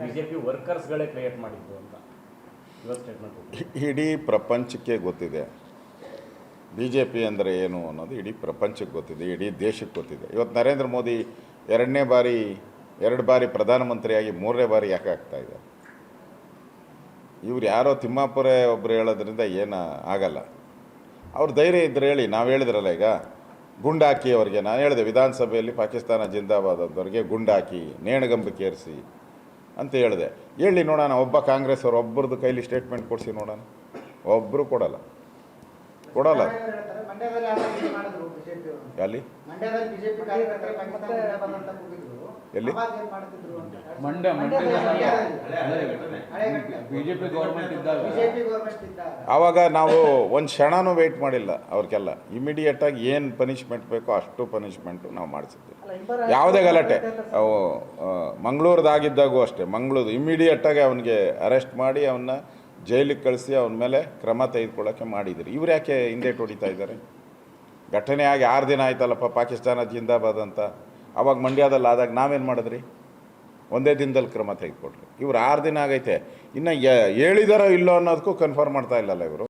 BJP ವರ್ಕರ್ಸ್ಗಳೇ create ಮಾಡಿದ್ದು ಅಂತ ಇವತ್ತು ಸ್ಟೇಟ್ಮೆಂಟ್. ಇಡೀ ಪ್ರಪಂಚಕ್ಕೆ ಗೊತ್ತಿದೆ ಬಿ ಜೆ ಪಿ ಅಂದರೆ ಏನು ಅನ್ನೋದು. ಇಡೀ ಪ್ರಪಂಚಕ್ಕೆ ಗೊತ್ತಿದೆ, ಇಡೀ ದೇಶಕ್ಕೆ ಗೊತ್ತಿದೆ. ಇವತ್ತು ನರೇಂದ್ರ ಮೋದಿ ಎರಡು ಬಾರಿ ಪ್ರಧಾನಮಂತ್ರಿಯಾಗಿ 3ನೇ ಬಾರಿ ಯಾಕೆ ಆಗ್ತಾಯಿದ್ದಾರೆ? ಇವ್ರು ಯಾರೋ ತಿಮ್ಮಾಪುರೆ ಒಬ್ಬರು ಹೇಳೋದ್ರಿಂದ ಏನು ಆಗಲ್ಲ. ಅವ್ರ ಧೈರ್ಯ ಇದ್ದರೆ ಹೇಳಿ. ನಾವು ಹೇಳಿದ್ರಲ್ಲ ಈಗ ಗುಂಡಾಕಿ ಅವ್ರಿಗೆ, ನಾನು ಹೇಳಿದೆ ವಿಧಾನಸಭೆಯಲ್ಲಿ ಪಾಕಿಸ್ತಾನ ಜಿಂದಾಬಾದ್ ಅಂದವ್ರಿಗೆ ಗುಂಡಾಕಿ ನೇಣಗಂಬಕ್ಕೆ ಏರಿಸಿ ಅಂತ ಹೇಳಿದೆ. ಹೇಳಿ ನೋಡೋಣ, ಒಬ್ಬ ಕಾಂಗ್ರೆಸ್ ಅವ್ರು ಒಬ್ಬರದ್ದು ಕೈಲಿ ಸ್ಟೇಟ್ಮೆಂಟ್ ಕೊಡಿಸಿ ನೋಡೋಣ. ಒಬ್ಬರು ಕೊಡಲ್ಲ. ಅಲ್ಲಿ ಎಲ್ಲಿ ಆವಾಗ ನಾವು ಒಂದು ಕ್ಷಣನೂ ವೆಯ್ಟ್ ಮಾಡಿಲ್ಲ. ಅವ್ರಿಗೆಲ್ಲ ಇಮಿಡಿಯೇಟಾಗಿ ಏನು ಪನಿಷ್ಮೆಂಟ್ ಬೇಕೋ ಅಷ್ಟು ಪನಿಷ್ಮೆಂಟು ನಾವು ಮಾಡಿಸಿದ್ವಿ. ಯಾವುದೇ ಗಲಾಟೆ ಮಂಗಳೂರದಾಗಿದ್ದಾಗೂ ಅಷ್ಟೇ, ಇಮಿಡಿಯೇಟಾಗಿ ಅವನಿಗೆ ಅರೆಸ್ಟ್ ಮಾಡಿ ಅವನ್ನ ಜೈಲಿಗೆ ಕಳಿಸಿ ಅವನ ಮೇಲೆ ಕ್ರಮ ತೆಗೆದುಕೊಳ್ಳೋಕ್ಕೆ ಮಾಡಿದ್ರು. ಇವ್ರು ಯಾಕೆ ಹಿಂದೇಟು ಹೊಡಿತಾ ಇದ್ದಾರೆ? ಘಟನೆ ಆಗಿ 6 ದಿನ ಆಯ್ತಲ್ಲಪ್ಪ ಪಾಕಿಸ್ತಾನ ಜಿಂದಾಬಾದ್ ಅಂತ. ಆವಾಗ ಮಂಡ್ಯದಲ್ಲಿ ಆದಾಗ ನಾವೇನು ಮಾಡಿದ್ರಿ? ಒಂದೇ ದಿನದಲ್ಲಿ ಕ್ರಮ ತೆಗೆದುಕೊಟ್ರಿ. ಇವ್ರು 6 ದಿನ ಆಗೈತೆ, ಇನ್ನು ಹೇಳಿದಾರೋ ಇಲ್ಲೋ ಅನ್ನೋದಕ್ಕೂ ಕನ್ಫರ್ಮ್ ಮಾಡ್ತಾ ಇಲ್ಲಲ್ಲ ಇವರು.